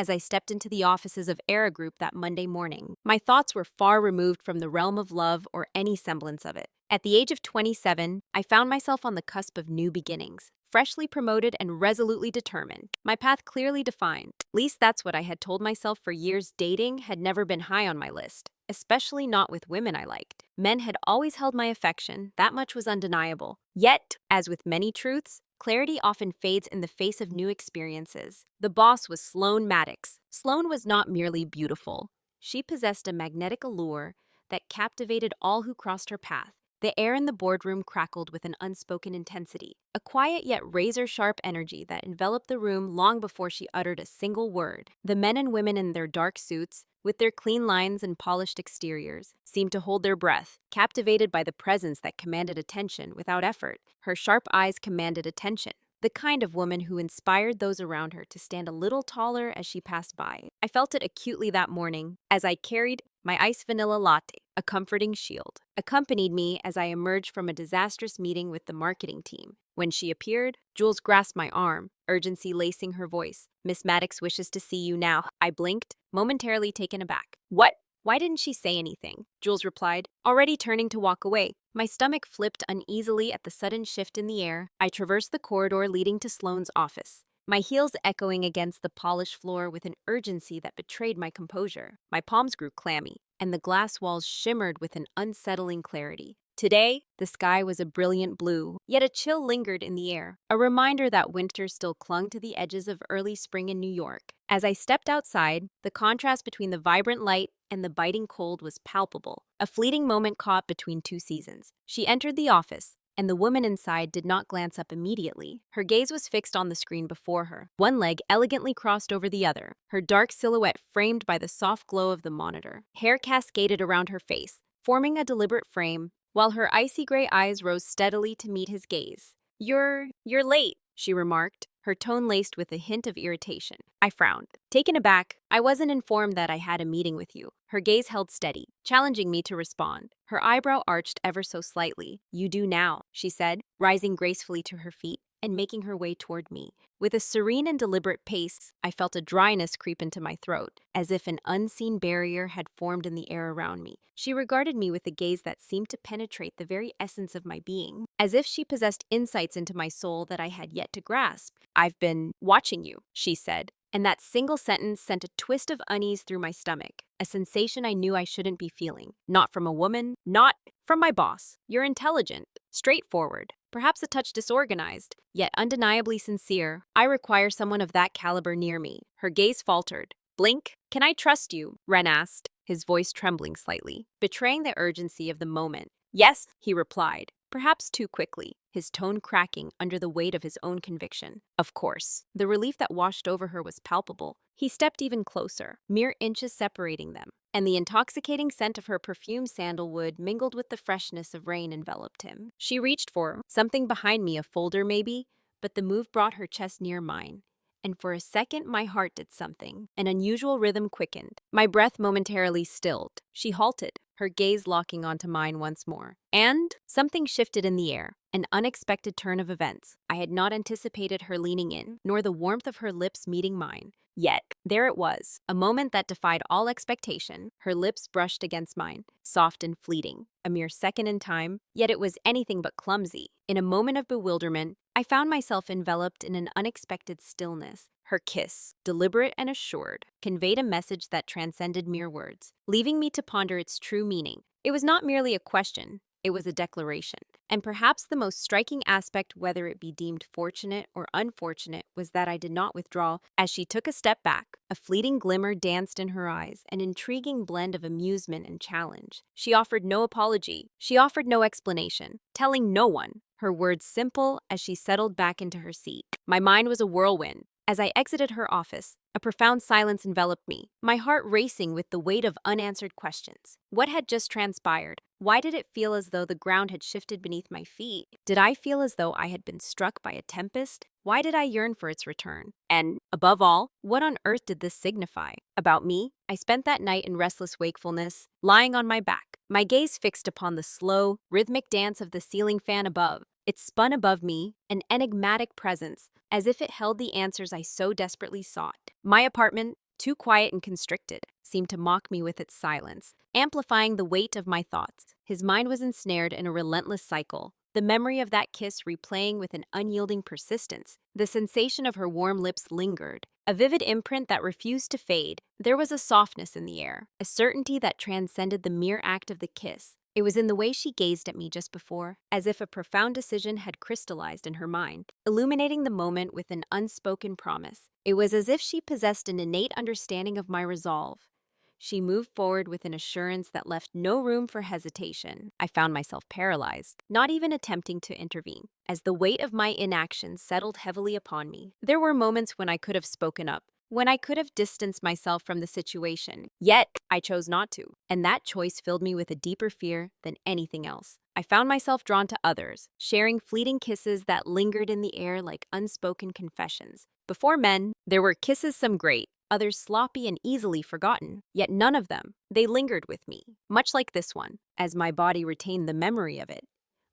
as I stepped into the offices of Era Group that Monday morning. My thoughts were far removed from the realm of love or any semblance of it. At the age of 27, I found myself on the cusp of new beginnings, freshly promoted and resolutely determined. My path clearly defined. At least that's what I had told myself for years. Dating had never been high on my list, especially not with women I liked. Men had always held my affection, that much was undeniable. Yet, as with many truths, clarity often fades in the face of new experiences. The boss was Sloane Maddox. Sloane was not merely beautiful. She possessed a magnetic allure that captivated all who crossed her path. The air in the boardroom crackled with an unspoken intensity, a quiet yet razor-sharp energy that enveloped the room long before she uttered a single word. The men and women in their dark suits, with their clean lines and polished exteriors, seemed to hold their breath, captivated by the presence that commanded attention without effort. Her sharp eyes commanded attention, the kind of woman who inspired those around her to stand a little taller as she passed by. I felt it acutely that morning as I carried my iced vanilla latte, a comforting shield, accompanied me as I emerged from a disastrous meeting with the marketing team. When she appeared, Jules grasped my arm, urgency lacing her voice. "Miss Maddox wishes to see you now." I blinked, momentarily taken aback. "What? Why didn't she say anything?" Jules replied, already turning to walk away. My stomach flipped uneasily at the sudden shift in the air. I traversed the corridor leading to Sloane's office, my heels echoing against the polished floor with an urgency that betrayed my composure. My palms grew clammy, and the glass walls shimmered with an unsettling clarity. Today, the sky was a brilliant blue, yet a chill lingered in the air, a reminder that winter still clung to the edges of early spring in New York. As I stepped outside, the contrast between the vibrant light and the biting cold was palpable, a fleeting moment caught between two seasons. She entered the office, and the woman inside did not glance up immediately. Her gaze was fixed on the screen before her, one leg elegantly crossed over the other, her dark silhouette framed by the soft glow of the monitor. Hair cascaded around her face, forming a deliberate frame, while her icy gray eyes rose steadily to meet his gaze. You're late," she remarked, her tone laced with a hint of irritation. I frowned. Taken aback, "I wasn't informed that I had a meeting with you." Her gaze held steady, challenging me to respond. Her eyebrow arched ever so slightly. "You do now," she said, rising gracefully to her feet and making her way toward me. With a serene and deliberate pace, I felt a dryness creep into my throat, as if an unseen barrier had formed in the air around me. She regarded me with a gaze that seemed to penetrate the very essence of my being, as if she possessed insights into my soul that I had yet to grasp. "I've been watching you," she said, and that single sentence sent a twist of unease through my stomach, a sensation I knew I shouldn't be feeling. Not from a woman, not from my boss. "You're intelligent, straightforward, perhaps a touch disorganized, yet undeniably sincere. I require someone of that caliber near me." Her gaze faltered. "Blink? Can I trust you?" Ren asked, his voice trembling slightly, betraying the urgency of the moment. "Yes," he replied, perhaps too quickly, his tone cracking under the weight of his own conviction. "Of course." The relief that washed over her was palpable. He stepped even closer, mere inches separating them, and the intoxicating scent of her perfumed sandalwood mingled with the freshness of rain enveloped him. She reached for something behind me, a folder maybe, but the move brought her chest near mine. And for a second, my heart did something. An unusual rhythm quickened. My breath momentarily stilled. She halted, her gaze locking onto mine once more. And something shifted in the air, an unexpected turn of events. I had not anticipated her leaning in, nor the warmth of her lips meeting mine. Yet, there it was, a moment that defied all expectation. Her lips brushed against mine, soft and fleeting, a mere second in time, yet it was anything but clumsy. In a moment of bewilderment, I found myself enveloped in an unexpected stillness. Her kiss, deliberate and assured, conveyed a message that transcended mere words, leaving me to ponder its true meaning. It was not merely a question, it was a declaration. And perhaps the most striking aspect, whether it be deemed fortunate or unfortunate, was that I did not withdraw. As she took a step back, a fleeting glimmer danced in her eyes, an intriguing blend of amusement and challenge. She offered no apology. She offered no explanation, telling no one. Her words simple as she settled back into her seat. My mind was a whirlwind. As I exited her office, a profound silence enveloped me, my heart racing with the weight of unanswered questions. What had just transpired? Why did it feel as though the ground had shifted beneath my feet? Did I feel as though I had been struck by a tempest? Why did I yearn for its return? And, above all, what on earth did this signify? About me? I spent that night in restless wakefulness, lying on my back, my gaze fixed upon the slow, rhythmic dance of the ceiling fan above. It spun above me, an enigmatic presence, as if it held the answers I so desperately sought. My apartment, too quiet and constricted, seemed to mock me with its silence, amplifying the weight of my thoughts. His mind was ensnared in a relentless cycle, the memory of that kiss replaying with an unyielding persistence. The sensation of her warm lips lingered, a vivid imprint that refused to fade. There was a softness in the air, a certainty that transcended the mere act of the kiss. It was in the way she gazed at me just before, as if a profound decision had crystallized in her mind, illuminating the moment with an unspoken promise. It was as if she possessed an innate understanding of my resolve. She moved forward with an assurance that left no room for hesitation. I found myself paralyzed, not even attempting to intervene, as the weight of my inaction settled heavily upon me. There were moments when I could have spoken up, when I could have distanced myself from the situation. Yet, I chose not to, and that choice filled me with a deeper fear than anything else. I found myself drawn to others, sharing fleeting kisses that lingered in the air like unspoken confessions. Before men, there were kisses some great, others sloppy and easily forgotten, yet none of them. They lingered with me, much like this one, as my body retained the memory of it.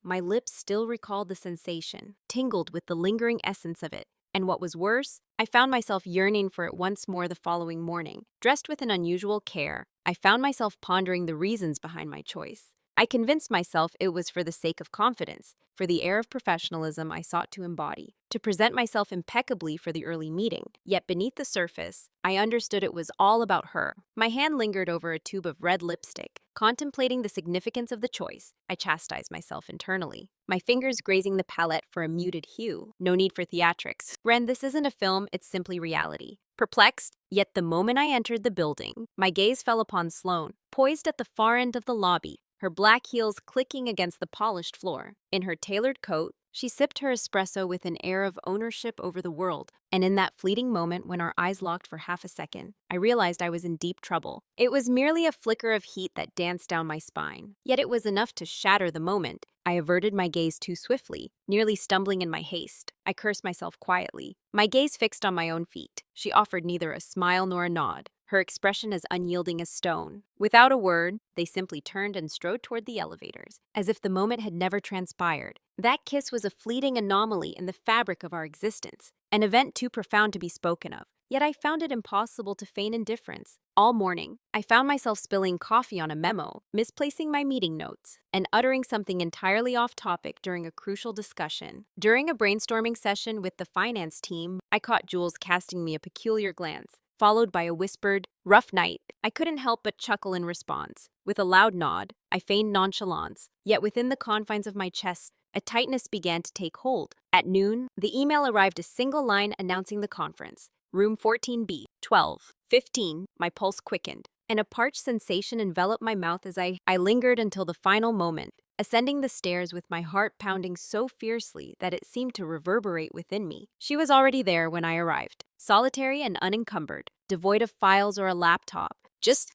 My lips still recalled the sensation, tingled with the lingering essence of it. And what was worse, I found myself yearning for it once more the following morning. Dressed with an unusual care, I found myself pondering the reasons behind my choice. I convinced myself it was for the sake of confidence, for the air of professionalism I sought to embody, to present myself impeccably for the early meeting. Yet beneath the surface, I understood it was all about her. My hand lingered over a tube of red lipstick. Contemplating the significance of the choice, I chastised myself internally, my fingers grazing the palette for a muted hue. No need for theatrics. Ren, this isn't a film, it's simply reality. Perplexed, yet the moment I entered the building, my gaze fell upon Sloane, poised at the far end of the lobby, her black heels clicking against the polished floor. In her tailored coat, she sipped her espresso with an air of ownership over the world, and in that fleeting moment when our eyes locked for half a second, I realized I was in deep trouble. It was merely a flicker of heat that danced down my spine, yet it was enough to shatter the moment. I averted my gaze too swiftly, nearly stumbling in my haste. I cursed myself quietly, my gaze fixed on my own feet. She offered neither a smile nor a nod, her expression as unyielding as stone. Without a word, they simply turned and strode toward the elevators, as if the moment had never transpired. That kiss was a fleeting anomaly in the fabric of our existence, an event too profound to be spoken of. Yet I found it impossible to feign indifference. All morning, I found myself spilling coffee on a memo, misplacing my meeting notes, and uttering something entirely off topic during a crucial discussion. During a brainstorming session with the finance team, I caught Jules casting me a peculiar glance, followed by a whispered, "Rough night." I couldn't help but chuckle in response. With a loud nod, I feigned nonchalance, yet within the confines of my chest, a tightness began to take hold. At noon, the email arrived, a single line announcing the conference. Room 14B, 12:15. My pulse quickened, and a parched sensation enveloped my mouth as I lingered until the final moment, ascending the stairs with my heart pounding so fiercely that it seemed to reverberate within me. She was already there when I arrived, solitary and unencumbered, devoid of files or a laptop.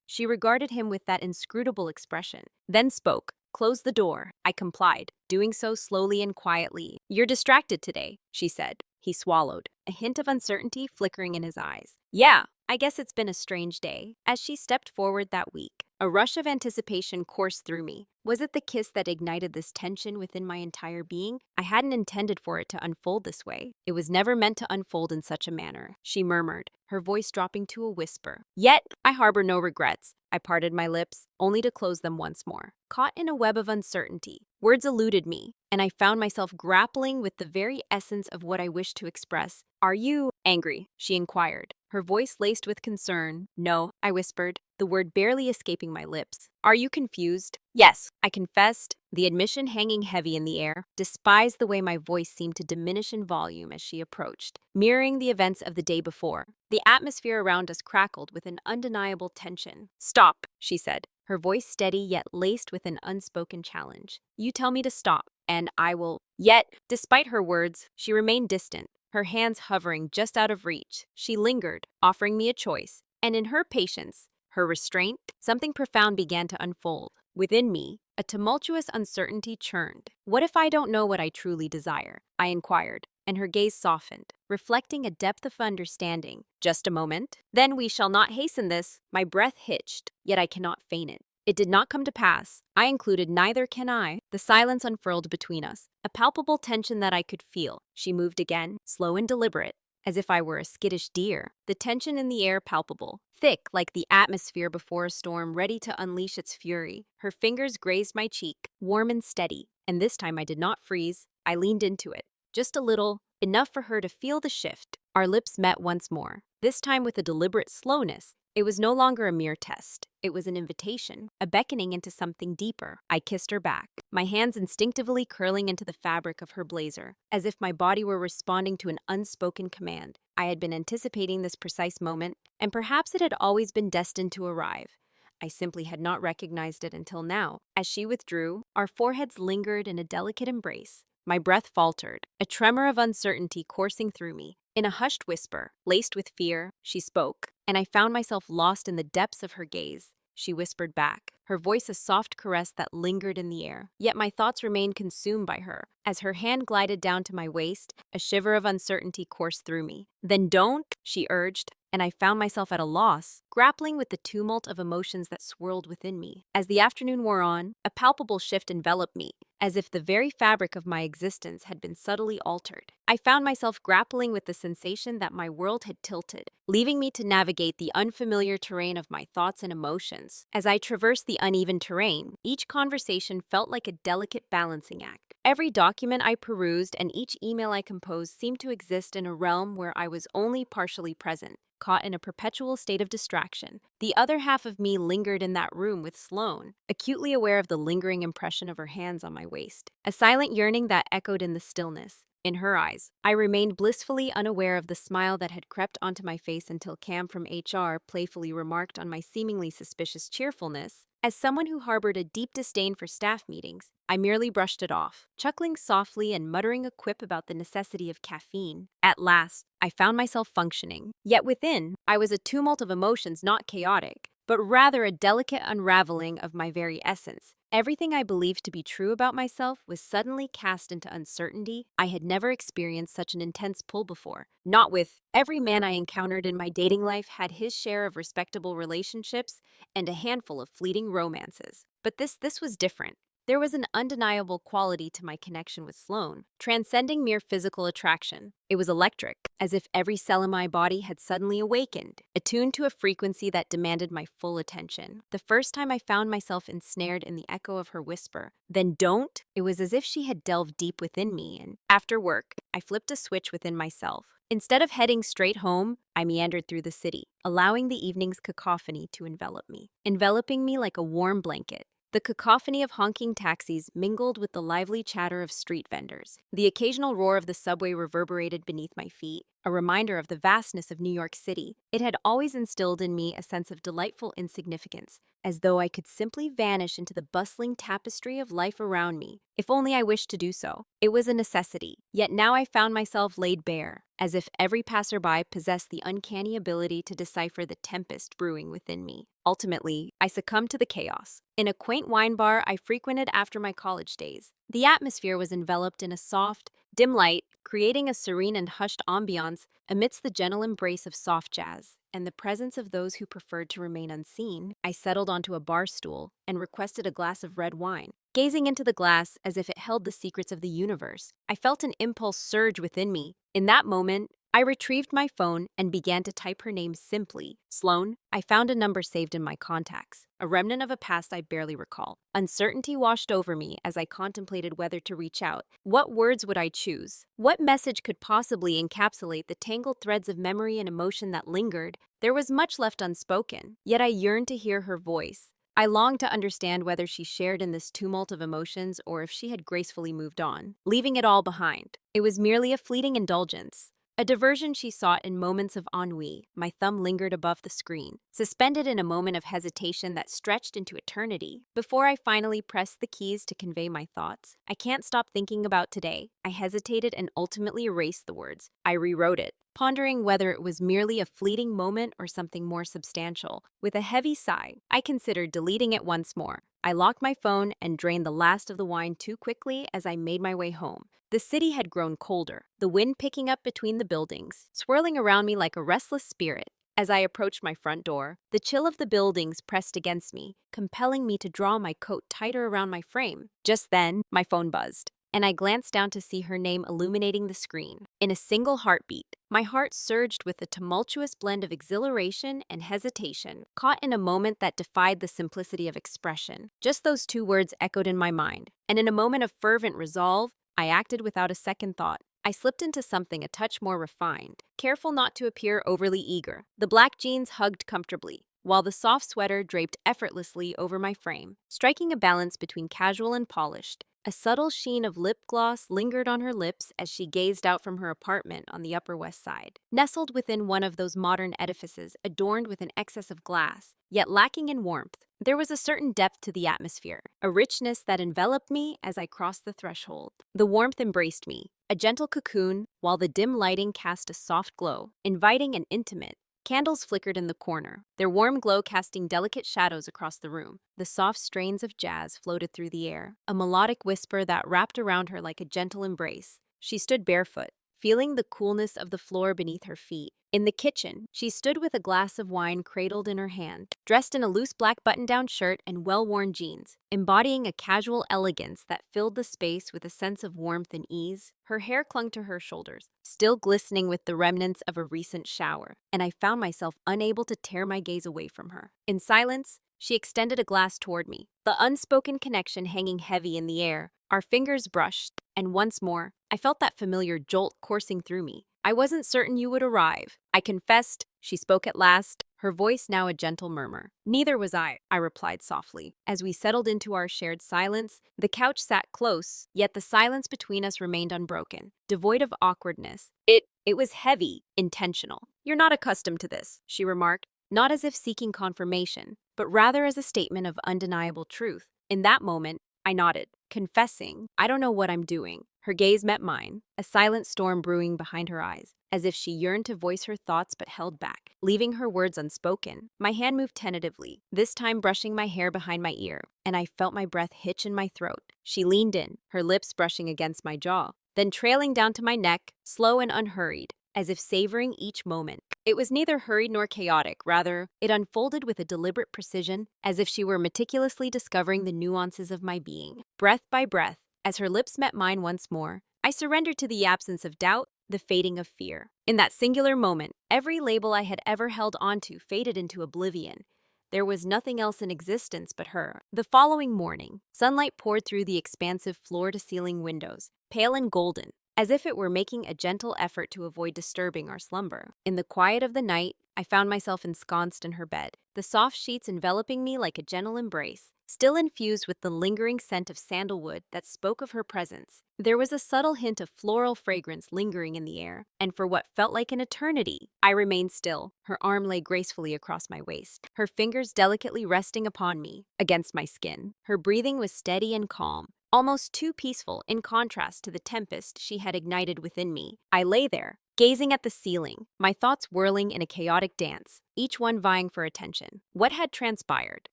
She regarded him with that inscrutable expression, then spoke. "Close the door." I complied, doing so slowly and quietly. "You're distracted today," she said. He swallowed, a hint of uncertainty flickering in his eyes. "Yeah, I guess it's been a strange day." As she stepped forward that week, a rush of anticipation coursed through me. Was it the kiss that ignited this tension within my entire being? I hadn't intended for it to unfold this way. It was never meant to unfold in such a manner, she murmured, her voice dropping to a whisper. Yet, I harbor no regrets. I parted my lips, only to close them once more. Caught in a web of uncertainty, words eluded me, and I found myself grappling with the very essence of what I wished to express. "Are you angry?" she inquired, her voice laced with concern. "No," I whispered, the word barely escaping my lips. "Are you confused?" "Yes," I confessed, the admission hanging heavy in the air. Despised the way my voice seemed to diminish in volume as she approached, mirroring the events of the day before. The atmosphere around us crackled with an undeniable tension. "Stop," she said, her voice steady yet laced with an unspoken challenge. "You tell me to stop, and I will." Yet, despite her words, she remained distant, her hands hovering just out of reach. She lingered, offering me a choice, and in her patience, her restraint, something profound began to unfold. Within me, a tumultuous uncertainty churned. "What if I don't know what I truly desire?" I inquired, and her gaze softened, reflecting a depth of understanding. "Just a moment. Then we shall not hasten this." My breath hitched, yet I cannot feign it. It did not come to pass. I included, neither can I. The silence unfurled between us, a palpable tension that I could feel. She moved again, slow and deliberate, as if I were a skittish deer, the tension in the air palpable, thick like the atmosphere before a storm ready to unleash its fury. Her fingers grazed my cheek, warm and steady, and this time I did not freeze. I leaned into it, just a little, enough for her to feel the shift. Our lips met once more, this time with a deliberate slowness. It was no longer a mere test. It was an invitation, a beckoning into something deeper. I kissed her back, my hands instinctively curling into the fabric of her blazer, as if my body were responding to an unspoken command. I had been anticipating this precise moment, and perhaps it had always been destined to arrive. I simply had not recognized it until now. As she withdrew, our foreheads lingered in a delicate embrace. My breath faltered, a tremor of uncertainty coursing through me. In a hushed whisper, laced with fear, she spoke, and I found myself lost in the depths of her gaze. She whispered back, her voice a soft caress that lingered in the air. Yet my thoughts remained consumed by her. As her hand glided down to my waist, a shiver of uncertainty coursed through me. "Then don't," she urged, and I found myself at a loss, grappling with the tumult of emotions that swirled within me. As the afternoon wore on, a palpable shift enveloped me, as if the very fabric of my existence had been subtly altered. I found myself grappling with the sensation that my world had tilted, leaving me to navigate the unfamiliar terrain of my thoughts and emotions. As I traversed the uneven terrain, each conversation felt like a delicate balancing act. Every document I perused and each email I composed seemed to exist in a realm where I was only partially present, caught in a perpetual state of distraction. The other half of me lingered in that room with Sloane, acutely aware of the lingering impression of her hands on my waist, a silent yearning that echoed in the stillness. In her eyes, I remained blissfully unaware of the smile that had crept onto my face until Cam from HR playfully remarked on my seemingly suspicious cheerfulness. As someone who harbored a deep disdain for staff meetings, I merely brushed it off, chuckling softly and muttering a quip about the necessity of caffeine. At last, I found myself functioning. Yet within, I was a tumult of emotions, not chaotic, but rather a delicate unraveling of my very essence. Everything I believed to be true about myself was suddenly cast into uncertainty. I had never experienced such an intense pull before. Not with every man I encountered in my dating life had his share of respectable relationships and a handful of fleeting romances. But this was different. There was an undeniable quality to my connection with Sloane, transcending mere physical attraction. It was electric, as if every cell in my body had suddenly awakened, attuned to a frequency that demanded my full attention. The first time I found myself ensnared in the echo of her whisper, "Then don't," it was as if she had delved deep within me, and after work, I flipped a switch within myself. Instead of heading straight home, I meandered through the city, allowing the evening's cacophony to enveloping me like a warm blanket. The cacophony of honking taxis mingled with the lively chatter of street vendors. The occasional roar of the subway reverberated beneath my feet, a reminder of the vastness of New York City. It had always instilled in me a sense of delightful insignificance, as though I could simply vanish into the bustling tapestry of life around me, if only I wished to do so. It was a necessity, yet now I found myself laid bare, as if every passerby possessed the uncanny ability to decipher the tempest brewing within me. Ultimately, I succumbed to the chaos. In a quaint wine bar I frequented after my college days, the atmosphere was enveloped in a soft, dim light, creating a serene and hushed ambiance amidst the gentle embrace of soft jazz and the presence of those who preferred to remain unseen. I settled onto a bar stool and requested a glass of red wine. Gazing into the glass as if it held the secrets of the universe, I felt an impulse surge within me. In that moment, I retrieved my phone and began to type her name simply, Sloane. I found a number saved in my contacts, a remnant of a past I barely recall. Uncertainty washed over me as I contemplated whether to reach out. What words would I choose? What message could possibly encapsulate the tangled threads of memory and emotion that lingered? There was much left unspoken, yet I yearned to hear her voice. I longed to understand whether she shared in this tumult of emotions or if she had gracefully moved on, leaving it all behind. It was merely a fleeting indulgence, a diversion she sought in moments of ennui. My thumb lingered above the screen, suspended in a moment of hesitation that stretched into eternity. Before I finally pressed the keys to convey my thoughts, "I can't stop thinking about today." I hesitated and ultimately erased the words. I rewrote it, pondering whether it was merely a fleeting moment or something more substantial. With a heavy sigh, I considered deleting it once more. I locked my phone and drained the last of the wine too quickly as I made my way home. The city had grown colder, the wind picking up between the buildings, swirling around me like a restless spirit. As I approached my front door, the chill of the buildings pressed against me, compelling me to draw my coat tighter around my frame. Just then, my phone buzzed. and I glanced down to see her name illuminating the screen. In a single heartbeat, my heart surged with a tumultuous blend of exhilaration and hesitation, caught in a moment that defied the simplicity of expression. Just those two words echoed in my mind, and in a moment of fervent resolve, I acted without a second thought. I slipped into something a touch more refined, careful not to appear overly eager. The black jeans hugged comfortably, while the soft sweater draped effortlessly over my frame, striking a balance between casual and polished. A subtle sheen of lip gloss lingered on her lips as she gazed out from her apartment on the Upper West Side. Nestled within one of those modern edifices adorned with an excess of glass, yet lacking in warmth, there was a certain depth to the atmosphere, a richness that enveloped me as I crossed the threshold. The warmth embraced me, a gentle cocoon, while the dim lighting cast a soft glow, inviting and intimate. Candles flickered in the corner, their warm glow casting delicate shadows across the room. The soft strains of jazz floated through the air, a melodic whisper that wrapped around her like a gentle embrace. She stood barefoot, feeling the coolness of the floor beneath her feet. In the kitchen, she stood with a glass of wine cradled in her hand, dressed in a loose black button-down shirt and well-worn jeans, embodying a casual elegance that filled the space with a sense of warmth and ease. Her hair clung to her shoulders, still glistening with the remnants of a recent shower, and I found myself unable to tear my gaze away from her. In silence, she extended a glass toward me, the unspoken connection hanging heavy in the air. Our fingers brushed, and once more, I felt that familiar jolt coursing through me. "I wasn't certain you would arrive," I confessed. She spoke at last, her voice now a gentle murmur. "Neither was I replied softly. As we settled into our shared silence, the couch sat close, yet the silence between us remained unbroken, devoid of awkwardness. It was heavy, intentional. "You're not accustomed to this," she remarked, not as if seeking confirmation, but rather as a statement of undeniable truth. In that moment, I nodded, confessing, "I don't know what I'm doing." Her gaze met mine, a silent storm brewing behind her eyes, as if she yearned to voice her thoughts but held back, leaving her words unspoken. My hand moved tentatively, this time brushing my hair behind my ear, and I felt my breath hitch in my throat. She leaned in, her lips brushing against my jaw, then trailing down to my neck, slow and unhurried, as if savoring each moment. It was neither hurried nor chaotic, rather, it unfolded with a deliberate precision, as if she were meticulously discovering the nuances of my being. Breath by breath, as her lips met mine once more, I surrendered to the absence of doubt, the fading of fear. In that singular moment, every label I had ever held onto faded into oblivion. There was nothing else in existence but her. The following morning, sunlight poured through the expansive floor-to-ceiling windows, pale and golden, as if it were making a gentle effort to avoid disturbing our slumber. In the quiet of the night, I found myself ensconced in her bed, the soft sheets enveloping me like a gentle embrace, still infused with the lingering scent of sandalwood that spoke of her presence. There was a subtle hint of floral fragrance lingering in the air, and for what felt like an eternity, I remained still. Her arm lay gracefully across my waist, her fingers delicately resting upon me, against my skin. Her breathing was steady and calm, almost too peaceful in contrast to the tempest she had ignited within me. I lay there, gazing at the ceiling, my thoughts whirling in a chaotic dance, each one vying for attention. What had transpired?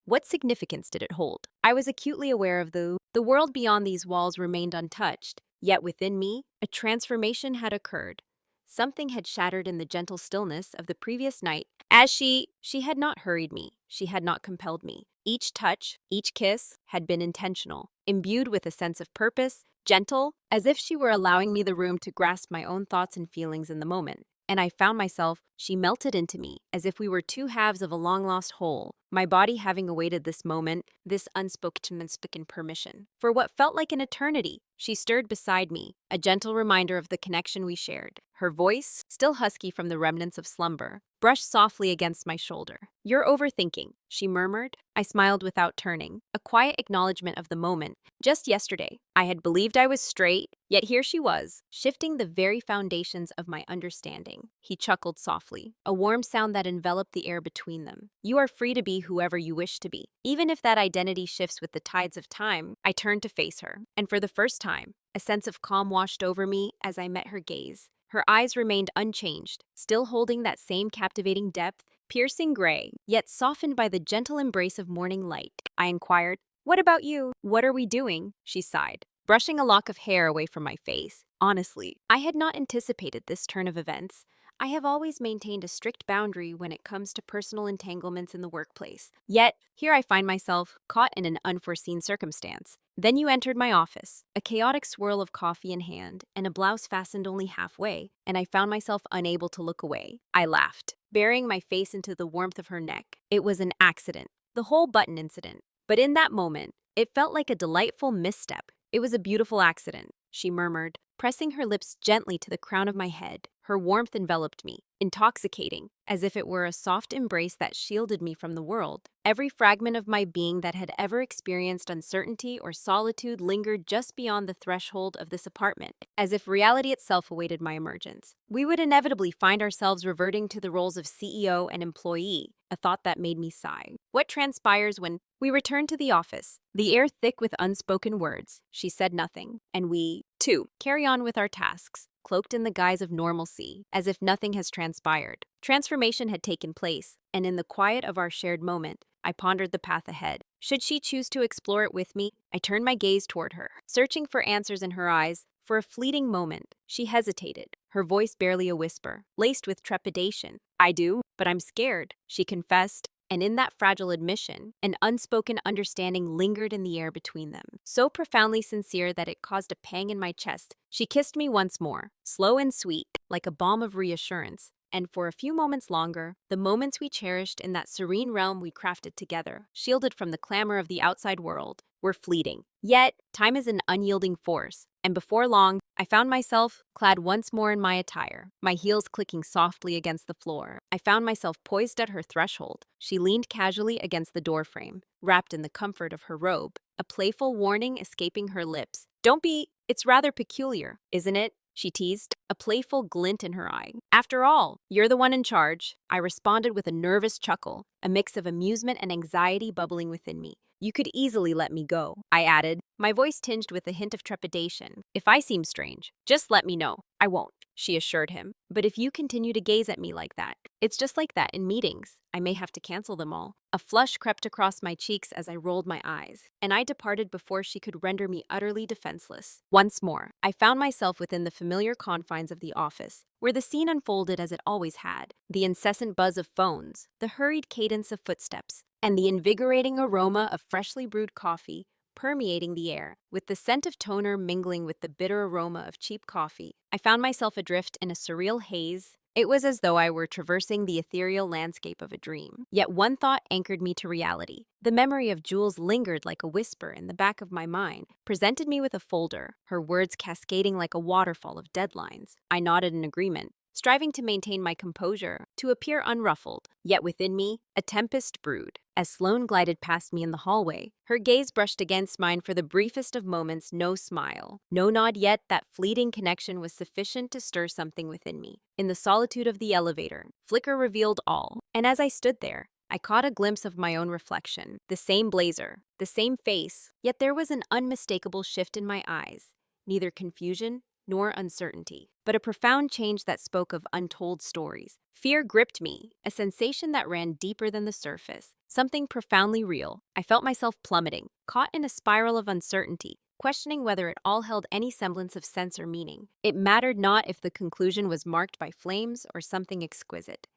What significance did it hold? I was acutely aware of the world beyond these walls remained untouched, yet within me, a transformation had occurred. Something had shattered in the gentle stillness of the previous night. As she had not hurried me, she had not compelled me. Each touch, each kiss had been intentional, imbued with a sense of purpose, gentle, as if she were allowing me the room to grasp my own thoughts and feelings in the moment. And I found myself, she melted into me, as if we were two halves of a long-lost whole, my body having awaited this moment, this unspoken permission. For what felt like an eternity, she stirred beside me, a gentle reminder of the connection we shared. Her voice, still husky from the remnants of slumber, brushed softly against my shoulder. "You're overthinking," she murmured. I smiled without turning, a quiet acknowledgement of the moment. Just yesterday, I had believed I was straight, yet here she was, shifting the very foundations of my understanding. He chuckled softly, a warm sound that enveloped the air between them. "You are free to be whoever you wish to be, even if that identity shifts with the tides of time." I turned to face her, and for the first time, a sense of calm washed over me as I met her gaze. Her eyes remained unchanged, still holding that same captivating depth, piercing gray, yet softened by the gentle embrace of morning light. I inquired, "What about you? What are we doing?" She sighed, brushing a lock of hair away from my face. Honestly, I had not anticipated this turn of events. I have always maintained a strict boundary when it comes to personal entanglements in the workplace. Yet, here I find myself caught in an unforeseen circumstance. Then you entered my office, a chaotic swirl of coffee in hand and a blouse fastened only halfway, and I found myself unable to look away. I laughed, burying my face into the warmth of her neck. It was an accident, the whole button incident. But in that moment, it felt like a delightful misstep. It was a beautiful accident, she murmured, pressing her lips gently to the crown of my head. Her warmth enveloped me, intoxicating, as if it were a soft embrace that shielded me from the world. Every fragment of my being that had ever experienced uncertainty or solitude lingered just beyond the threshold of this apartment, as if reality itself awaited my emergence. We would inevitably find ourselves reverting to the roles of CEO and employee, a thought that made me sigh. What transpires when we returned to the office? The air thick with unspoken words. She said nothing, and we, too, carry on with our tasks, cloaked in the guise of normalcy, as if nothing has transpired. Transformation had taken place, and in the quiet of our shared moment, I pondered the path ahead. Should she choose to explore it with me? I turned my gaze toward her, searching for answers in her eyes. For a fleeting moment, she hesitated, her voice barely a whisper, laced with trepidation. I do, but I'm scared, she confessed. And in that fragile admission, an unspoken understanding lingered in the air between them, so profoundly sincere that it caused a pang in my chest. She kissed me once more, slow and sweet, like a balm of reassurance. And for a few moments longer, the moments we cherished in that serene realm we crafted together, shielded from the clamor of the outside world, were fleeting. Yet, time is an unyielding force, and before long, I found myself clad once more in my attire, my heels clicking softly against the floor. I found myself poised at her threshold. She leaned casually against the doorframe, wrapped in the comfort of her robe, a playful warning escaping her lips. Don't be, it's rather peculiar, isn't it? She teased, a playful glint in her eye. After all, you're the one in charge. I responded with a nervous chuckle, a mix of amusement and anxiety bubbling within me. You could easily let me go, I added, my voice tinged with a hint of trepidation. If I seem strange, just let me know. I won't, she assured him. But if you continue to gaze at me like that, it's just like that in meetings. I may have to cancel them all. A flush crept across my cheeks as I rolled my eyes, and I departed before she could render me utterly defenseless. Once more, I found myself within the familiar confines of the office, where the scene unfolded as it always had. The incessant buzz of phones, the hurried cadence of footsteps, and the invigorating aroma of freshly brewed coffee permeating the air, with the scent of toner mingling with the bitter aroma of cheap coffee. I found myself adrift in a surreal haze. It was as though I were traversing the ethereal landscape of a dream. Yet one thought anchored me to reality. The memory of Jules lingered like a whisper in the back of my mind, presented me with a folder, her words cascading like a waterfall of deadlines. I nodded in agreement, striving to maintain my composure, to appear unruffled. Yet within me, a tempest brewed. As Sloane glided past me in the hallway, her gaze brushed against mine for the briefest of moments, no smile, no nod, yet that fleeting connection was sufficient to stir something within me. In the solitude of the elevator, flicker revealed all, and as I stood there, I caught a glimpse of my own reflection. The same blazer, the same face, yet there was an unmistakable shift in my eyes. Neither confusion nor uncertainty, but a profound change that spoke of untold stories. Fear gripped me, a sensation that ran deeper than the surface, something profoundly real. I felt myself plummeting, caught in a spiral of uncertainty, questioning whether it all held any semblance of sense or meaning. It mattered not if the conclusion was marked by flames or something exquisite.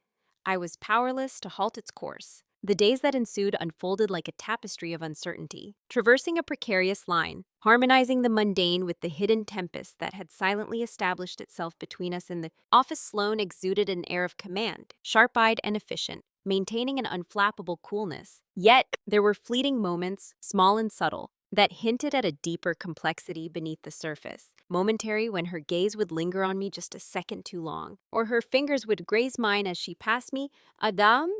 I was powerless to halt its course. The days that ensued unfolded like a tapestry of uncertainty, traversing a precarious line, harmonizing the mundane with the hidden tempest that had silently established itself between us in the office. Sloane exuded an air of command, sharp-eyed and efficient, maintaining an unflappable coolness. Yet, there were fleeting moments, small and subtle, that hinted at a deeper complexity beneath the surface. Momentary when her gaze would linger on me just a second too long, or her fingers would graze mine as she passed me. Adam?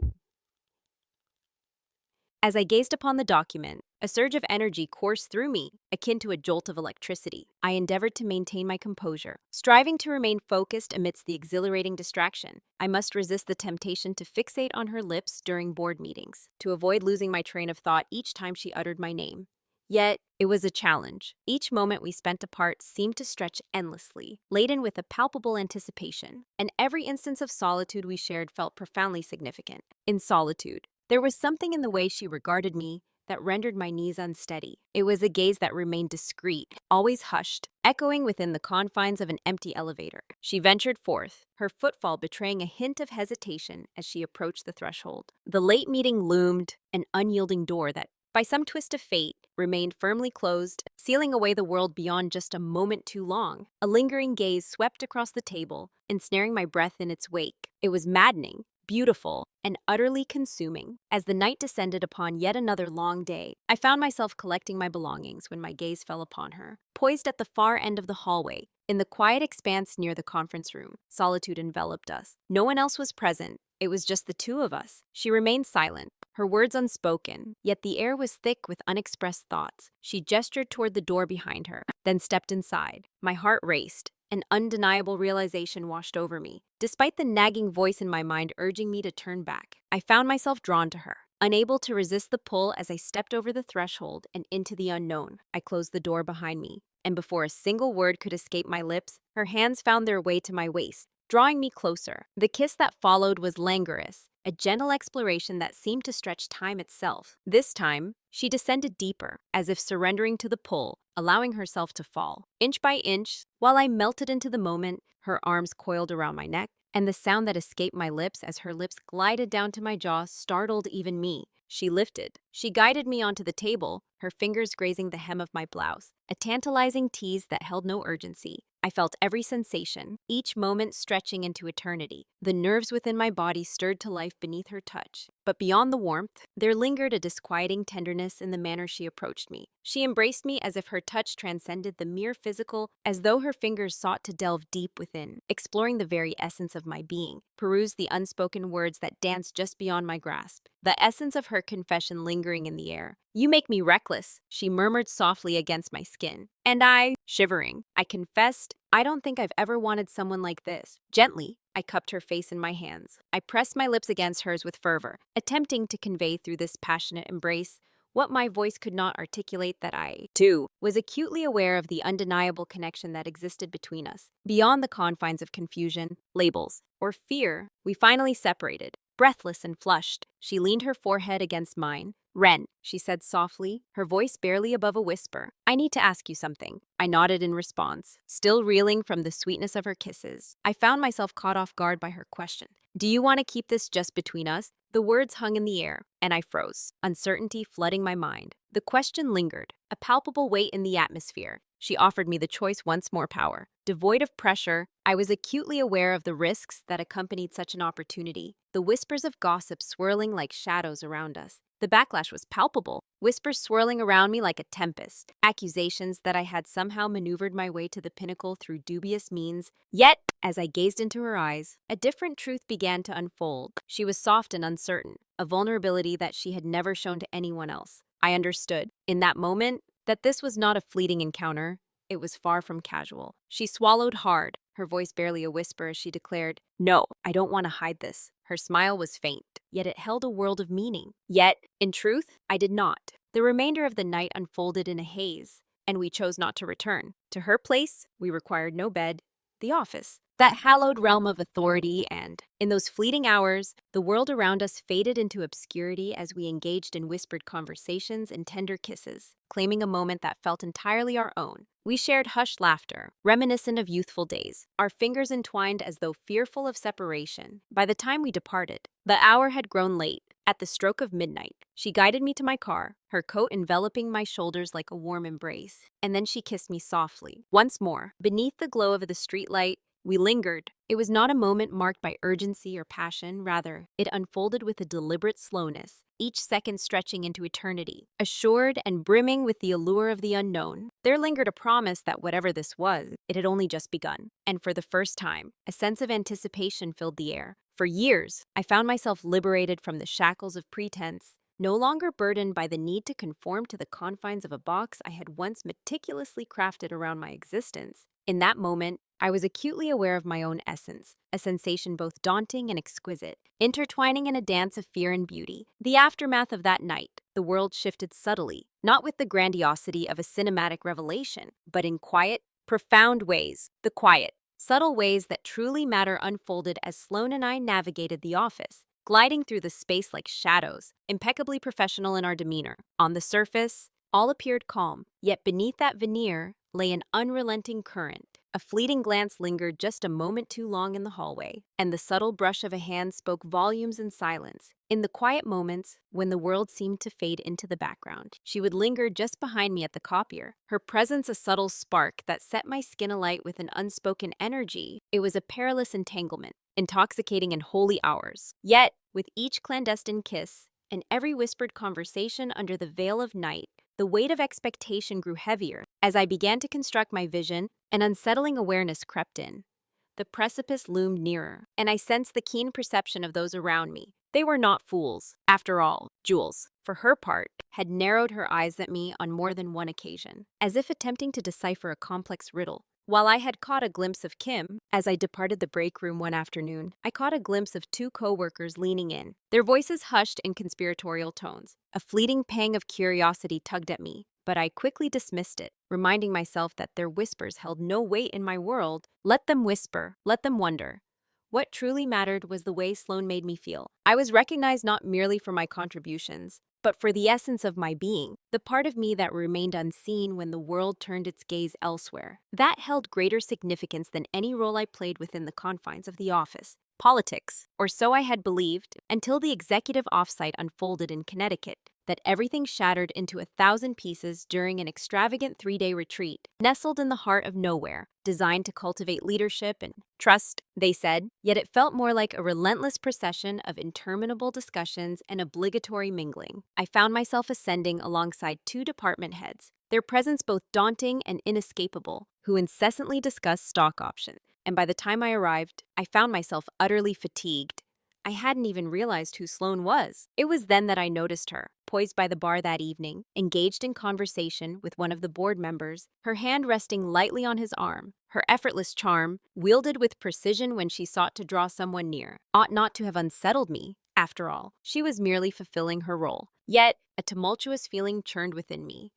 As I gazed upon the document, a surge of energy coursed through me, akin to a jolt of electricity. I endeavored to maintain my composure, striving to remain focused amidst the exhilarating distraction. I must resist the temptation to fixate on her lips during board meetings, to avoid losing my train of thought each time she uttered my name. Yet, it was a challenge. Each moment we spent apart seemed to stretch endlessly, laden with a palpable anticipation, and every instance of solitude we shared felt profoundly significant. In solitude, there was something in the way she regarded me that rendered my knees unsteady. It was a gaze that remained discreet, always hushed, echoing within the confines of an empty elevator. She ventured forth, her footfall betraying a hint of hesitation as she approached the threshold. The late meeting loomed, an unyielding door that, by some twist of fate, remained firmly closed, sealing away the world beyond just a moment too long. A lingering gaze swept across the table, ensnaring my breath in its wake. It was maddening, beautiful, and utterly consuming. As the night descended upon yet another long day, I found myself collecting my belongings when my gaze fell upon her. Poised at the far end of the hallway, in the quiet expanse near the conference room, solitude enveloped us. No one else was present. It was just the two of us. She remained silent, her words unspoken, yet the air was thick with unexpressed thoughts. She gestured toward the door behind her, then stepped inside. My heart raced. An undeniable realization washed over me. Despite the nagging voice in my mind urging me to turn back, I found myself drawn to her. Unable to resist the pull as I stepped over the threshold and into the unknown, I closed the door behind me, and before a single word could escape my lips, her hands found their way to my waist, drawing me closer. The kiss that followed was languorous, a gentle exploration that seemed to stretch time itself. This time, she descended deeper, as if surrendering to the pull, allowing herself to fall. Inch by inch, while I melted into the moment, her arms coiled around my neck, and the sound that escaped my lips as her lips glided down to my jaw startled even me. She lifted. She guided me onto the table, her fingers grazing the hem of my blouse, a tantalizing tease that held no urgency. I felt every sensation, each moment stretching into eternity. The nerves within my body stirred to life beneath her touch. But beyond the warmth, there lingered a disquieting tenderness in the manner she approached me. She embraced me as if her touch transcended the mere physical, as though her fingers sought to delve deep within, exploring the very essence of my being, perused the unspoken words that danced just beyond my grasp, the essence of her confession lingering in the air. "You make me reckless," she murmured softly against my skin. And shivering, I confessed, "I don't think I've ever wanted someone like this." Gently, I cupped her face in my hands. I pressed my lips against hers with fervor, attempting to convey through this passionate embrace what my voice could not articulate, that I, too, was acutely aware of the undeniable connection that existed between us. Beyond the confines of confusion, labels, or fear, we finally separated. Breathless and flushed, she leaned her forehead against mine. "Ren," she said softly, her voice barely above a whisper, "I need to ask you something." I nodded in response, still reeling from the sweetness of her kisses. I found myself caught off guard by her question. "Do you want to keep this just between us?" The words hung in the air, and I froze, uncertainty flooding my mind. The question lingered, a palpable weight in the atmosphere. She offered me the choice once more power. Devoid of pressure, I was acutely aware of the risks that accompanied such an opportunity, the whispers of gossip swirling like shadows around us. The backlash was palpable, whispers swirling around me like a tempest, accusations that I had somehow maneuvered my way to the pinnacle through dubious means. Yet, as I gazed into her eyes, a different truth began to unfold. She was soft and uncertain, a vulnerability that she had never shown to anyone else. I understood, in that moment, that this was not a fleeting encounter. It was far from casual. She swallowed hard, her voice barely a whisper as she declared, "No, I don't want to hide this." Her smile was faint, yet it held a world of meaning. Yet, in truth, I did not. The remainder of the night unfolded in a haze, and we chose not to return. To her place, we required no bed, the office, that hallowed realm of authority, and, in those fleeting hours, the world around us faded into obscurity as we engaged in whispered conversations and tender kisses, claiming a moment that felt entirely our own. We shared hushed laughter, reminiscent of youthful days, our fingers entwined as though fearful of separation. By the time we departed, the hour had grown late. At the stroke of midnight, she guided me to my car, her coat enveloping my shoulders like a warm embrace, and then she kissed me softly. Once more, beneath the glow of the streetlight, we lingered. It was not a moment marked by urgency or passion, rather, it unfolded with a deliberate slowness, each second stretching into eternity. Assured and brimming with the allure of the unknown, there lingered a promise that whatever this was, it had only just begun. And for the first time, a sense of anticipation filled the air. For years, I found myself liberated from the shackles of pretense, no longer burdened by the need to conform to the confines of a box I had once meticulously crafted around my existence. In that moment, I was acutely aware of my own essence, a sensation both daunting and exquisite, intertwining in a dance of fear and beauty. The aftermath of that night, the world shifted subtly, not with the grandiosity of a cinematic revelation, but in quiet, profound ways. The quiet, subtle ways that truly matter unfolded as Sloan and I navigated the office, gliding through the space like shadows, impeccably professional in our demeanor. On the surface, all appeared calm, yet beneath that veneer lay an unrelenting current. A fleeting glance lingered just a moment too long in the hallway, and the subtle brush of a hand spoke volumes in silence. In the quiet moments, when the world seemed to fade into the background, she would linger just behind me at the copier, her presence a subtle spark that set my skin alight with an unspoken energy. It was a perilous entanglement, intoxicating in holy hours. Yet, with each clandestine kiss and every whispered conversation under the veil of night, the weight of expectation grew heavier. As I began to construct my vision, an unsettling awareness crept in. The precipice loomed nearer, and I sensed the keen perception of those around me. They were not fools. After all, Jules, for her part, had narrowed her eyes at me on more than one occasion, as if attempting to decipher a complex riddle. While I had caught a glimpse of Kim, as I departed the break room one afternoon, I caught a glimpse of two co-workers leaning in, their voices hushed in conspiratorial tones. A fleeting pang of curiosity tugged at me, but I quickly dismissed it, reminding myself that their whispers held no weight in my world. Let them whisper, let them wonder. What truly mattered was the way Sloane made me feel. I was recognized not merely for my contributions, but for the essence of my being, the part of me that remained unseen when the world turned its gaze elsewhere. That held greater significance than any role I played within the confines of the office. Politics, or so I had believed, until the executive offsite unfolded in Connecticut, that everything shattered into 1,000 pieces during an extravagant 3-day retreat, nestled in the heart of nowhere, designed to cultivate leadership and trust, they said, yet it felt more like a relentless procession of interminable discussions and obligatory mingling. I found myself ascending alongside two department heads, their presence both daunting and inescapable, who incessantly discussed stock options. And by the time I arrived, I found myself utterly fatigued. I hadn't even realized who Sloane was. It was then that I noticed her, poised by the bar that evening, engaged in conversation with one of the board members, her hand resting lightly on his arm. Her effortless charm, wielded with precision when she sought to draw someone near, ought not to have unsettled me. After all, she was merely fulfilling her role. Yet, a tumultuous feeling churned within me.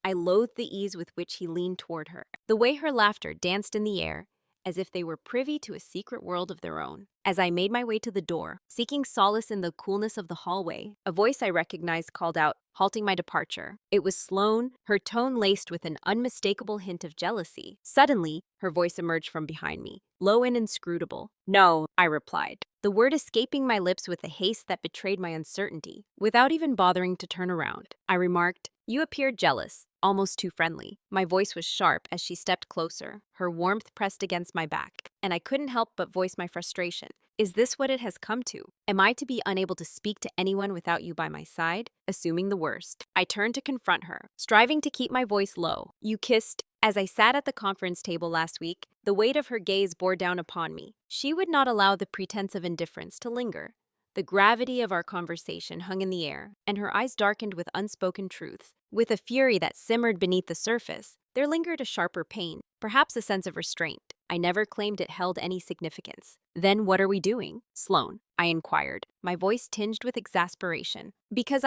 I loathed the ease with which he leaned toward her, the way her laughter danced in the air, as if they were privy to a secret world of their own. As I made my way to the door, seeking solace in the coolness of the hallway, a voice I recognized called out, halting my departure. It was Sloane, her tone laced with an unmistakable hint of jealousy. Suddenly, her voice emerged from behind me, low and inscrutable. "No," I replied, the word escaping my lips with a haste that betrayed my uncertainty. Without even bothering to turn around, I remarked, "You appeared jealous, almost too friendly." My voice was sharp as she stepped closer, her warmth pressed against my back, and I couldn't help but voice my frustration. Is this what it has come to? Am I to be unable to speak to anyone without you by my side? Assuming the worst, I turned to confront her, striving to keep my voice low. "You kissed." As I sat at the conference table last week, the weight of her gaze bore down upon me. She would not allow the pretense of indifference to linger. The gravity of our conversation hung in the air, and her eyes darkened with unspoken truths. With a fury that simmered beneath the surface, there lingered a sharper pain, perhaps a sense of restraint. I never claimed it held any significance. "Then what are we doing, Sloane?" I inquired, my voice tinged with exasperation. "Because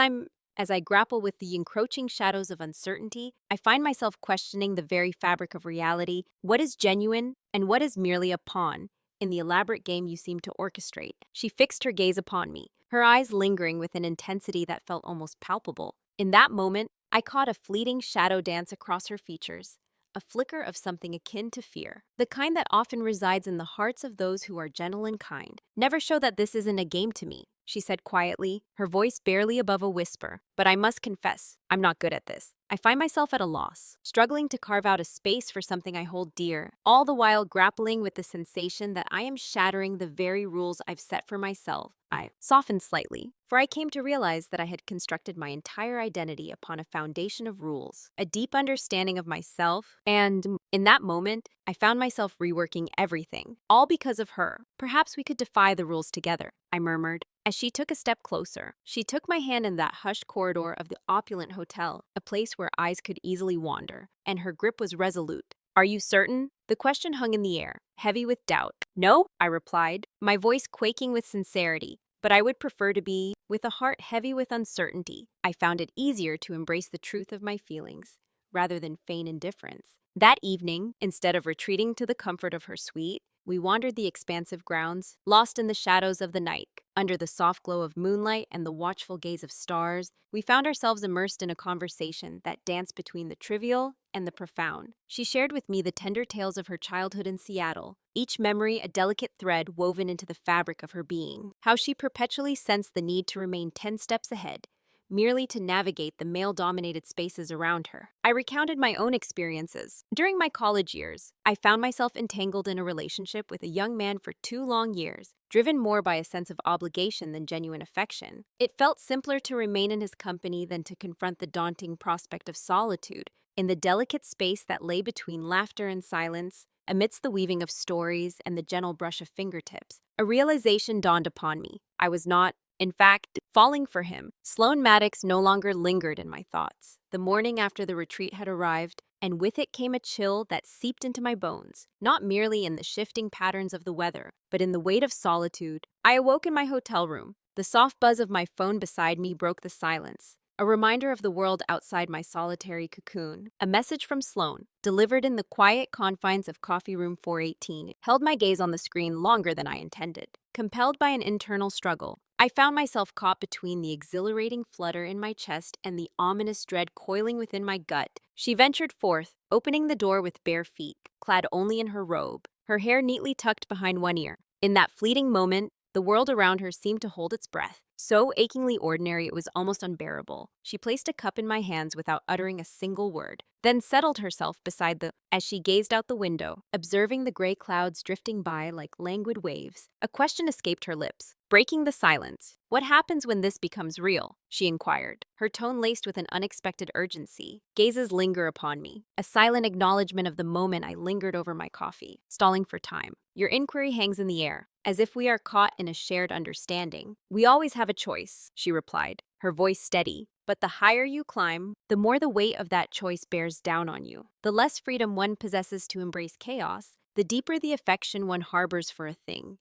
As I grapple with the encroaching shadows of uncertainty, I find myself questioning the very fabric of reality. What is genuine and what is merely a pawn in the elaborate game you seem to orchestrate?" She fixed her gaze upon me, her eyes lingering with an intensity that felt almost palpable. In that moment, I caught a fleeting shadow dance across her features, a flicker of something akin to fear, the kind that often resides in the hearts of those who are gentle and kind. "Never show that this isn't a game to me," she said quietly, her voice barely above a whisper. "But I must confess, I'm not good at this. I find myself at a loss, struggling to carve out a space for something I hold dear, all the while grappling with the sensation that I am shattering the very rules I've set for myself." I softened slightly, for I came to realize that I had constructed my entire identity upon a foundation of rules, a deep understanding of myself, and in that moment, I found myself reworking everything, all because of her. "Perhaps we could defy the rules together," I murmured. As she took a step closer, she took my hand in that hushed corridor of the opulent hotel, a place where eyes could easily wander, and her grip was resolute. "Are you certain?" The question hung in the air, heavy with doubt. "No," I replied, my voice quaking with sincerity, "but I would prefer to be." With a heart heavy with uncertainty, I found it easier to embrace the truth of my feelings, rather than feign indifference. That evening, instead of retreating to the comfort of her suite, We wandered the expansive grounds, lost in the shadows of the night. Under the soft glow of moonlight and the watchful gaze of stars, we found ourselves immersed in a conversation that danced between the trivial and the profound. She shared with me the tender tales of her childhood in Seattle, each memory a delicate thread woven into the fabric of her being. How she perpetually sensed the need to remain 10 steps ahead, merely to navigate the male-dominated spaces around her. I recounted my own experiences. During my college years, I found myself entangled in a relationship with a young man for 2 long years, driven more by a sense of obligation than genuine affection. It felt simpler to remain in his company than to confront the daunting prospect of solitude. In the delicate space that lay between laughter and silence, amidst the weaving of stories and the gentle brush of fingertips, a realization dawned upon me. I was not, in fact, falling for him. Sloan Maddox no longer lingered in my thoughts. The morning after the retreat had arrived, and with it came a chill that seeped into my bones, not merely in the shifting patterns of the weather, but in the weight of solitude. I awoke in my hotel room. The soft buzz of my phone beside me broke the silence. A reminder of the world outside my solitary cocoon. A message from Sloan, delivered in the quiet confines of Coffee Room 418, held my gaze on the screen longer than I intended. Compelled by an internal struggle, I found myself caught between the exhilarating flutter in my chest and the ominous dread coiling within my gut. She ventured forth, opening the door with bare feet, clad only in her robe, her hair neatly tucked behind one ear. In that fleeting moment, the world around her seemed to hold its breath. So achingly ordinary it was almost unbearable. She placed a cup in my hands without uttering a single word, then settled herself beside as she gazed out the window, observing the gray clouds drifting by like languid waves. A question escaped her lips, breaking the silence. "What happens when this becomes real?" she inquired, her tone laced with an unexpected urgency. Gazes linger upon me, a silent acknowledgement of the moment I lingered over my coffee, stalling for time. Your inquiry hangs in the air, as if we are caught in a shared understanding. "We always have a choice," she replied, her voice steady. "But the higher you climb, the more the weight of that choice bears down on you. The less freedom one possesses to embrace chaos, the deeper the affection one harbors for a thing,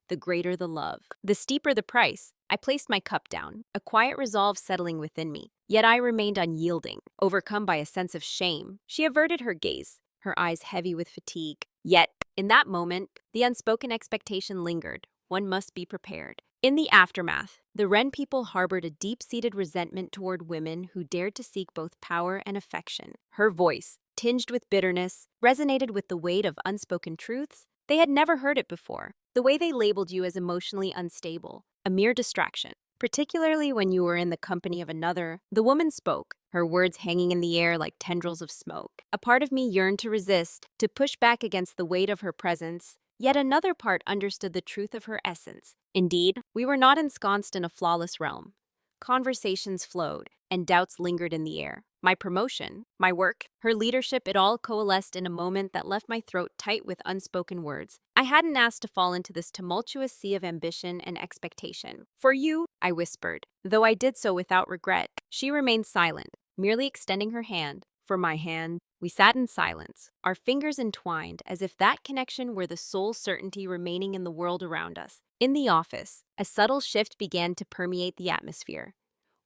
the greater the love, the steeper the price." I placed my cup down, a quiet resolve settling within me. Yet I remained unyielding, overcome by a sense of shame. She averted her gaze, her eyes heavy with fatigue. Yet, in that moment, the unspoken expectation lingered. One must be prepared. In the aftermath, the Wren people harbored a deep-seated resentment toward women who dared to seek both power and affection. Her voice, tinged with bitterness, resonated with the weight of unspoken truths. They had never heard it before. The way they labeled you as emotionally unstable, a mere distraction, particularly when you were in the company of another. The woman spoke, her words hanging in the air like tendrils of smoke. A part of me yearned to resist, to push back against the weight of her presence. Yet another part understood the truth of her essence. Indeed, we were not ensconced in a flawless realm. Conversations flowed, and doubts lingered in the air. My promotion, my work, her leadership, it all coalesced in a moment that left my throat tight with unspoken words. I hadn't asked to fall into this tumultuous sea of ambition and expectation. "For you," I whispered, though I did so without regret. She remained silent, merely extending her hand. For my hand, we sat in silence, our fingers entwined, as if that connection were the sole certainty remaining in the world around us. In the office, a subtle shift began to permeate the atmosphere.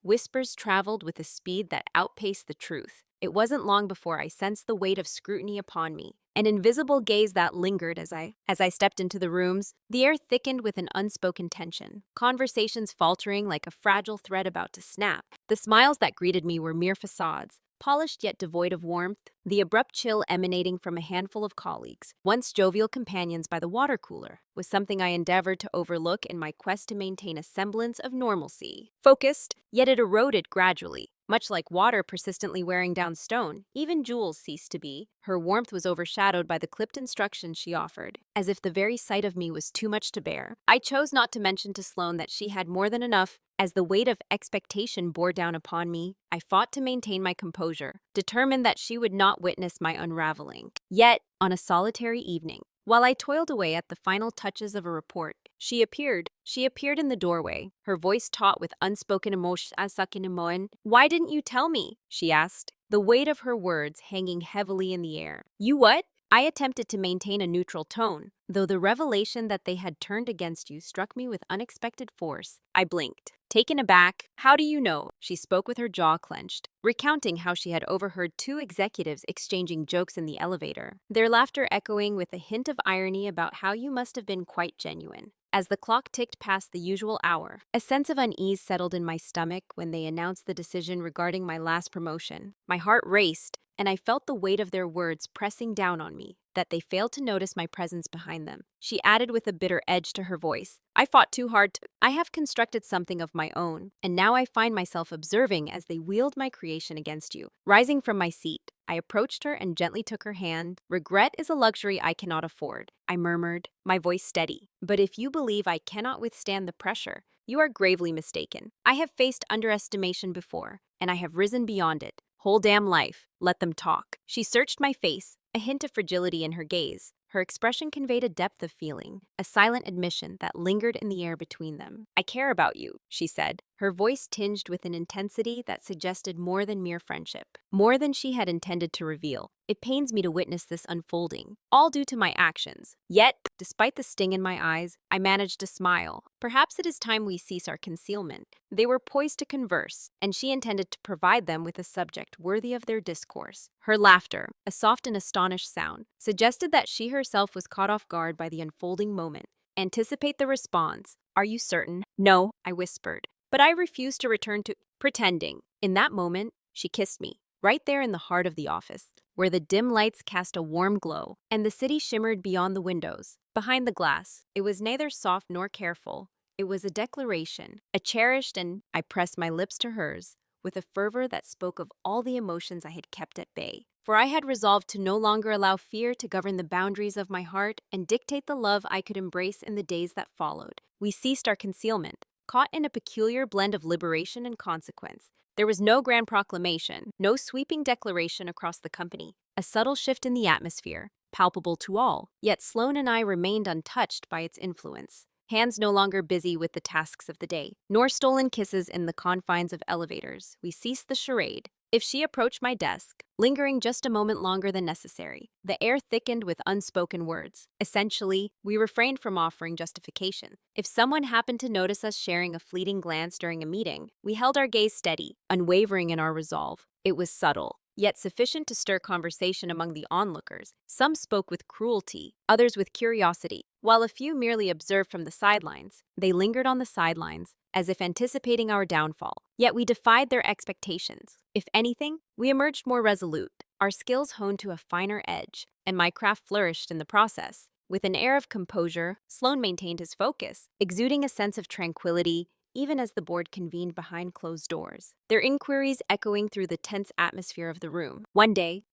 Whispers traveled with a speed that outpaced the truth. It wasn't long before I sensed the weight of scrutiny upon me, an invisible gaze that lingered as I stepped into the rooms. The air thickened with an unspoken tension, conversations faltering like a fragile thread about to snap. The smiles that greeted me were mere facades, polished yet devoid of warmth, the abrupt chill emanating from a handful of colleagues, once jovial companions by the water cooler, was something I endeavored to overlook in my quest to maintain a semblance of normalcy. Focused, yet it eroded gradually. Much like water persistently wearing down stone, even Jules ceased to be. Her warmth was overshadowed by the clipped instructions she offered, as if the very sight of me was too much to bear. I chose not to mention to Sloan that she had more than enough. As the weight of expectation bore down upon me, I fought to maintain my composure, determined that she would not witness my unraveling. Yet, on a solitary evening, while I toiled away at the final touches of a report, she appeared. She appeared in the doorway, her voice taut with unspoken emotion. "Why didn't you tell me?" she asked, the weight of her words hanging heavily in the air. "You what?" I attempted to maintain a neutral tone, though the revelation that they had turned against you struck me with unexpected force. I blinked, Taken aback, "How do you know?" She spoke with her jaw clenched, recounting how she had overheard two executives exchanging jokes in the elevator, their laughter echoing with a hint of irony about how you must have been quite genuine. As the clock ticked past the usual hour, a sense of unease settled in my stomach when they announced the decision regarding my last promotion. My heart raced, and I felt the weight of their words pressing down on me, that they failed to notice my presence behind them. She added with a bitter edge to her voice, "I fought too hard to. I have constructed something of my own, and now I find myself observing as they wield my creation against you." Rising from my seat, I approached her and gently took her hand. "Regret is a luxury I cannot afford," I murmured, my voice steady. "But if you believe I cannot withstand the pressure, you are gravely mistaken. I have faced underestimation before, and I have risen beyond it. Whole damn life. Let them talk." She searched my face, a hint of fragility in her gaze. Her expression conveyed a depth of feeling, a silent admission that lingered in the air between them. "I care about you," she said, her voice tinged with an intensity that suggested more than mere friendship, more than she had intended to reveal. "It pains me to witness this unfolding, all due to my actions. Yet, despite the sting in my eyes, I managed to smile. Perhaps it is time we cease our concealment." They were poised to converse, and she intended to provide them with a subject worthy of their discourse. Her laughter, a soft and astonished sound, suggested that she herself was caught off guard by the unfolding moment. "Anticipate the response. Are you certain?" "No," I whispered. But I refused to return to pretending. In that moment, she kissed me, right there in the heart of the office, where the dim lights cast a warm glow, and the city shimmered beyond the windows. Behind the glass, it was neither soft nor careful. It was a declaration, a cherished, and I pressed my lips to hers with a fervor that spoke of all the emotions I had kept at bay. For I had resolved to no longer allow fear to govern the boundaries of my heart and dictate the love I could embrace in the days that followed. We ceased our concealment, caught in a peculiar blend of liberation and consequence. There was no grand proclamation, no sweeping declaration across the company. A subtle shift in the atmosphere, palpable to all, yet Sloane and I remained untouched by its influence. Hands no longer busy with the tasks of the day, nor stolen kisses in the confines of elevators. We ceased the charade. If she approached my desk, lingering just a moment longer than necessary, the air thickened with unspoken words. Essentially, we refrained from offering justification. If someone happened to notice us sharing a fleeting glance during a meeting, we held our gaze steady, unwavering in our resolve. It was subtle, yet sufficient to stir conversation among the onlookers. Some spoke with cruelty, others with curiosity, while a few merely observed from the sidelines. They lingered on the sidelines, as if anticipating our downfall. Yet we defied their expectations. If anything, we emerged more resolute, our skills honed to a finer edge, and my craft flourished in the process. With an air of composure, Sloane maintained his focus, exuding a sense of tranquility, even as the board convened behind closed doors, their inquiries echoing through the tense atmosphere of the room. One day,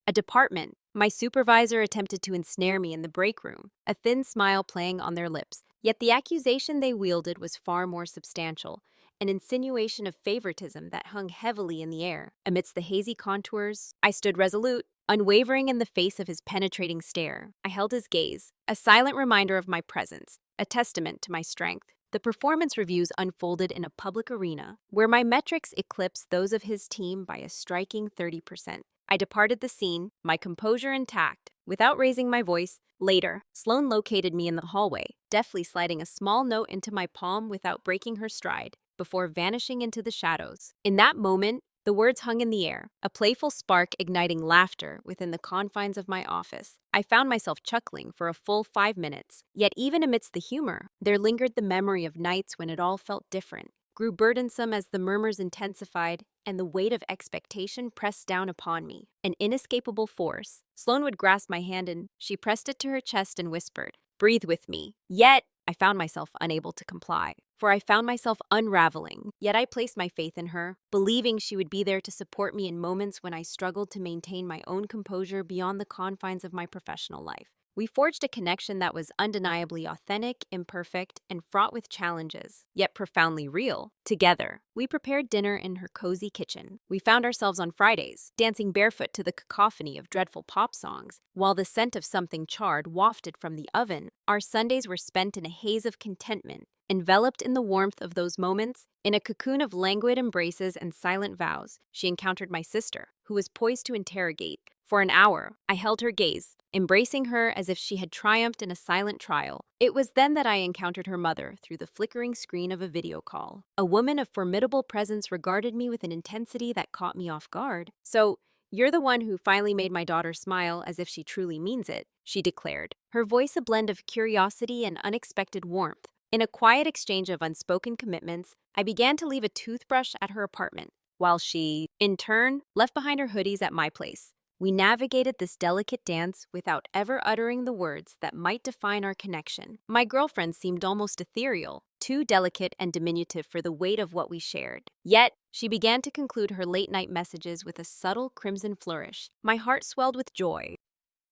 my supervisor attempted to ensnare me in the break room, a thin smile playing on their lips. Yet the accusation they wielded was far more substantial, an insinuation of favoritism that hung heavily in the air. Amidst the hazy contours, I stood resolute, unwavering in the face of his penetrating stare. I held his gaze, a silent reminder of my presence, a testament to my strength. The performance reviews unfolded in a public arena, where my metrics eclipsed those of his team by a striking 30%. I departed the scene, my composure intact, without raising my voice. Later, Sloane located me in the hallway, deftly sliding a small note into my palm without breaking her stride, before vanishing into the shadows. In that moment, the words hung in the air, a playful spark igniting laughter within the confines of my office. I found myself chuckling for a full 5 minutes. Yet even amidst the humor, there lingered the memory of nights when it all felt different, grew burdensome as the murmurs intensified, and the weight of expectation pressed down upon me. An inescapable force. Sloane would grasp my hand and she pressed it to her chest and whispered, "Breathe with me." Yet, I found myself unable to comply, for I found myself unraveling. Yet I placed my faith in her, believing she would be there to support me in moments when I struggled to maintain my own composure beyond the confines of my professional life. We forged a connection that was undeniably authentic, imperfect, and fraught with challenges, yet profoundly real. Together, we prepared dinner in her cozy kitchen. We found ourselves on Fridays, dancing barefoot to the cacophony of dreadful pop songs, while the scent of something charred wafted from the oven. Our Sundays were spent in a haze of contentment, Enveloped in the warmth of those moments, in a cocoon of languid embraces and silent vows, she encountered my sister, who was poised to interrogate. For an hour, I held her gaze, embracing her as if she had triumphed in a silent trial. It was then that I encountered her mother through the flickering screen of a video call. A woman of formidable presence regarded me with an intensity that caught me off guard. "So, you're the one who finally made my daughter smile as if she truly means it," she declared, her voice a blend of curiosity and unexpected warmth. In a quiet exchange of unspoken commitments, I began to leave a toothbrush at her apartment, while she, in turn, left behind her hoodies at my place. We navigated this delicate dance without ever uttering the words that might define our connection. My girlfriend seemed almost ethereal, too delicate and diminutive for the weight of what we shared. Yet, she began to conclude her late-night messages with a subtle crimson flourish. My heart swelled with joy,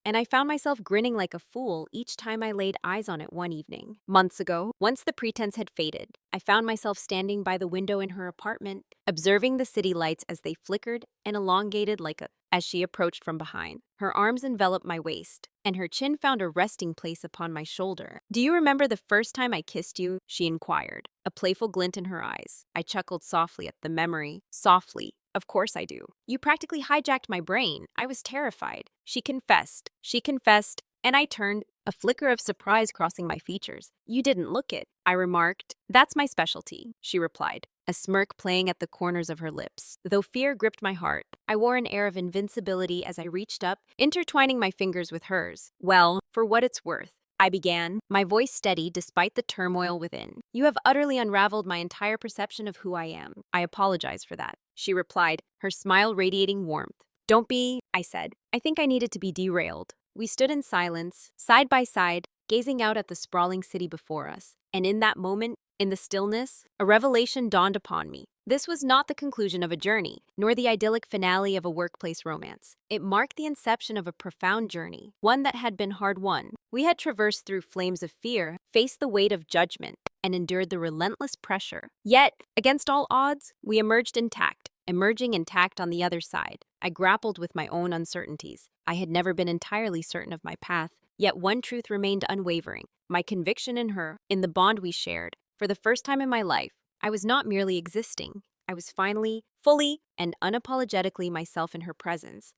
and I found myself grinning like a fool each time I laid eyes on it one evening. Months ago, once the pretense had faded, I found myself standing by the window in her apartment, observing the city lights as they flickered and elongated as she approached from behind. Her arms enveloped my waist, and her chin found a resting place upon my shoulder. "Do you remember the first time I kissed you?" she inquired, a playful glint in her eyes. I chuckled softly at the memory. Softly. "Of course I do. You practically hijacked my brain. I was terrified." She confessed, and I turned, a flicker of surprise crossing my features. "You didn't look it," I remarked. "That's my specialty," she replied, a smirk playing at the corners of her lips. Though fear gripped my heart, I wore an air of invincibility as I reached up, intertwining my fingers with hers. "Well, for what it's worth," I began, my voice steady despite the turmoil within. "You have utterly unraveled my entire perception of who I am. I apologize for that," she replied, her smile radiating warmth. "Don't be," I said. I think I needed to be derailed. We stood in silence, side by side, gazing out at the sprawling city before us. And in that moment, in the stillness, a revelation dawned upon me. This was not the conclusion of a journey, nor the idyllic finale of a workplace romance. It marked the inception of a profound journey, one that had been hard-won. We had traversed through flames of fear, faced the weight of judgment, and endured the relentless pressure. Yet, against all odds, we emerged intact. Emerging intact on the other side, I grappled with my own uncertainties. I had never been entirely certain of my path, yet one truth remained unwavering: my conviction in her, in the bond we shared. For the first time in my life, I was not merely existing. I was finally, fully, and unapologetically myself in her presence.